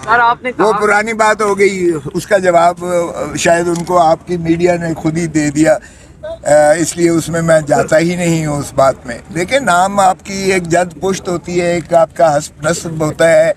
سر آپ نے وہ پرانی بات ہو گئی، اس کا جواب شاید ان کو آپ کی میڈیا نے خود ہی دے دیا، اس لیے اس میں جاتا ہی نہیں ہوں اس بات میں. لیکن نام آپ کی ایک جد پشت ہوتی ہے، ایک آپ کا حسب نسب ہوتا ہے،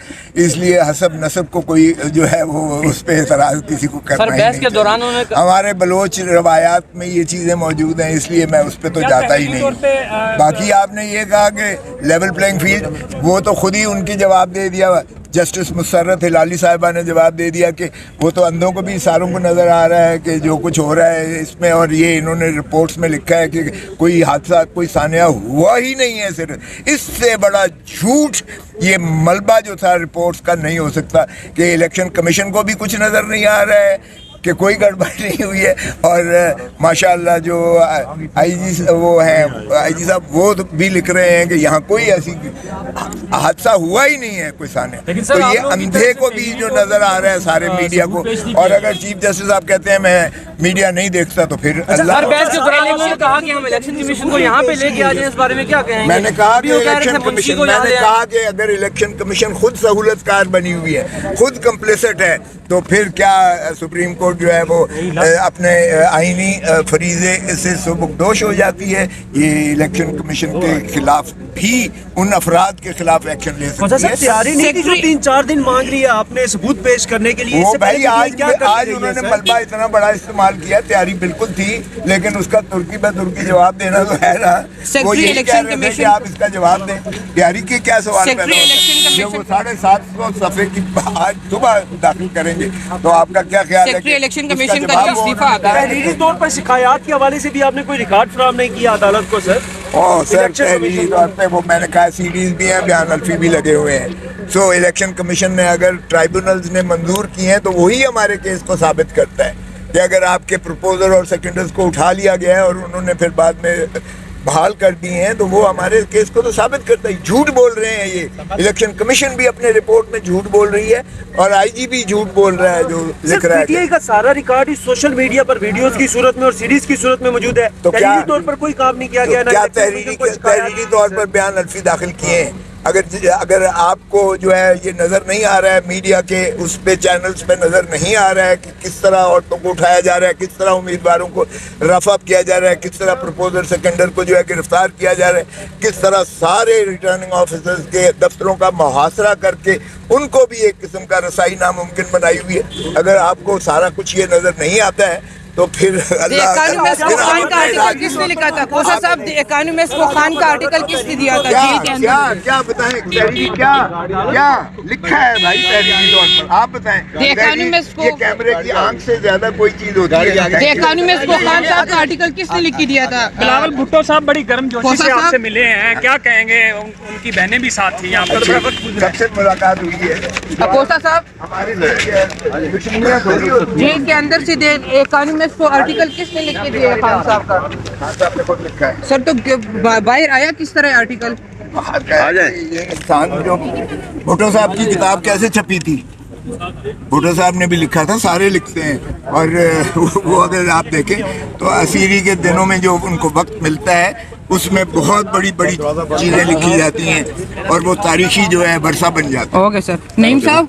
اس لیے حسب نسب کو کوئی جو ہے وہ اس پہ اعتراض کسی کو کرنا ہی نہیں چاہیے. ہمارے بلوچ روایات میں یہ چیزیں موجود ہیں، اس لیے میں اس پہ تو جاتا ہی نہیں. باقی آپ نے یہ کہا کہ لیول پلینگ فیلڈ، وہ تو خود ہی ان کی جواب دے دیا. جسٹس مسرت ہلالی صاحبہ نے جواب دے دیا کہ وہ تو اندھوں کو بھی ساروں کو نظر آ رہا ہے کہ جو کچھ ہو رہا ہے اس میں، اور یہ انہوں نے رپورٹس میں لکھا ہے کہ کوئی حادثہ کوئی سانحہ ہوا ہی نہیں ہے. صرف اس سے بڑا جھوٹ یہ ملبہ جو تھا رپورٹس کا نہیں ہو سکتا کہ الیکشن کمیشن کو بھی کچھ نظر نہیں آ رہا ہے کہ کوئی گڑبڑ نہیں ہوئی ہے. اور ماشاءاللہ جو آئی جی وہ ہیں آئی جی صاحب، وہ بھی لکھ رہے ہیں کہ یہاں کوئی ایسی حادثہ ہوا ہی نہیں ہے کوئی سانحہ. تو یہ اندھے کو بھی جو نظر آ رہا ہے سارے میڈیا کو. اور اگر چیف جسٹس صاحب کہتے ہیں میں میڈیا نہیں دیکھتا تو پھر اللہ. کہا کہ ہم الیکشن کمیشن کو یہاں پہ لے کے آ جائیں، اس بارے میں کیا کہیں گے؟ میں نے کہا کہ الیکشن کمیشن، میں نے کہا کہ اگر الیکشن کمیشن خود سہولت کار بنی ہوئی ہے، خود کمپلیسٹ ہے، تو پھر کیا سپریم کورٹ جو ہے وہ اپنے آئینی فریضے سے سبکدوش ہو جاتی ہے؟ یہ الیکشن کمیشن کے خلاف بھی ان افراد کے خلاف ایکشن لے سکتی ہے. تیاری نہیں تھی جو 3-4 دن مانگ رہی ہے آپ نے ثبوت پیش کرنے کے لیے؟ وہ بھائی آج انہوں نے ملبہ اتنا بڑا استعمال کیا، تیاری بالکل تھی، لیکن اس کا ترکی بہ ترکی جواب دینا تو ہے نا. وہ یہی کہہ رہے تھے کہ آپ اس کا جواب دیں. تیاری کے کیا سوال پیدا ہوتا ہے؟ جب وہ 750 صفحے کی آج صبح داخل کریں گے تو آپ کا کیا خیال ہے کہ الیکشن کمیشن کا استعفیٰ آتا ہے؟ تحریری طور پر شکایات کے حوالے سے بھی آپ نے کوئی ریکارڈ فراہم نہیں کیا عدالت کو؟ سر تحریری طور پہ وہ میں نے کہا سیریز بھی ہیں، بیان الفی بھی لگے ہوئے ہیں. سو الیکشن کمیشن نے اگر ٹرائبونلز نے منظور کی ہیں تو وہی ہمارے کیس کو ثابت کرتا ہے کہ اگر آپ کے پروپوزر اور سیکنڈرز کو اٹھا لیا گیا ہے اور انہوں نے پھر بعد میں بحال کر دی ہیں تو وہ ہمارے کیس کو تو ثابت کرتا ہے. جھوٹ بول رہے ہیں یہ الیکشن کمیشن بھی اپنے رپورٹ میں جھوٹ بول رہی ہے، اور آئی جی بھی جھوٹ بول رہا ہے جو لکھ رہا ہے. پی ٹی آئی کا سارا ریکارڈ اس سوشل میڈیا پر ویڈیوز کی صورت میں اور سیریز کی صورت میں موجود ہے. تو تحریری طور پر کوئی کام نہیں کیا گیا؟ کیا تحریری طور پر بیان الفی داخل کیے ہیں؟ اگر آپ کو جو ہے یہ نظر نہیں آ رہا ہے، میڈیا کے اس پہ چینلز پہ نظر نہیں آ رہا ہے کہ کس طرح عورتوں کو اٹھایا جا رہا ہے، کس طرح امیدواروں کو رف اپ کیا جا رہا ہے، کس طرح پروپوزر سیکنڈر کو جو ہے گرفتار کیا جا رہا ہے، کس طرح سارے ریٹرننگ آفیسرز کے دفتروں کا محاصرہ کر کے ان کو بھی ایک قسم کا رسائی ناممکن بنائی ہوئی ہے، اگر آپ کو سارا کچھ یہ نظر نہیں آتا ہے تو پھر اللہ خان کا آرٹیکل کس نے لکھا تھا؟ کوسا صاحب اکانومسٹ کو خان کا آرٹیکل کس نے دیا تھا جیل کے اندر؟ کیا بتائیں تحریری کیا لکھا ہے بھائی تحریری طور پر؟ آپ بتائیں. یہ کیمرے کی آنکھ سے زیادہ کوئی چیز ہوتی ہے؟ اکانومسٹ کو خان صاحب کا آرٹیکل کس نے لکھ کے دیا تھا؟ بلاول بھٹو صاحب بڑی گرم جوشی سے آپ سے ملے ہیں، کیا کہیں گے؟ ان کی بہنیں بھی ساتھ تھیں یہاں پر، کب سے ملاقات ہوئی ہے؟ کوسا صاحب ہماری جیل کے اندر سے اکانومسٹ کو آرٹیکل کس نے لکھ کے دیا ہے؟ خان صاحب کا. خان صاحب نے خود لکھا ہے. سر تو باہر آیا کس طرح آرٹیکل؟ جو بھٹو صاحب کی کتاب کیسے چھپی تھی، بھٹو صاحب نے بھی لکھا تھا، سارے لکھتے ہیں. اور وہ اگر آپ دیکھیں تو اسیری کے دنوں میں جو ان کو وقت ملتا ہے اس میں بہت بڑی چیزیں لکھی جاتی ہیں اور وہ تاریخی جو ہے ورثہ بن جاتا ہے. Okay sir. نعیم صاحب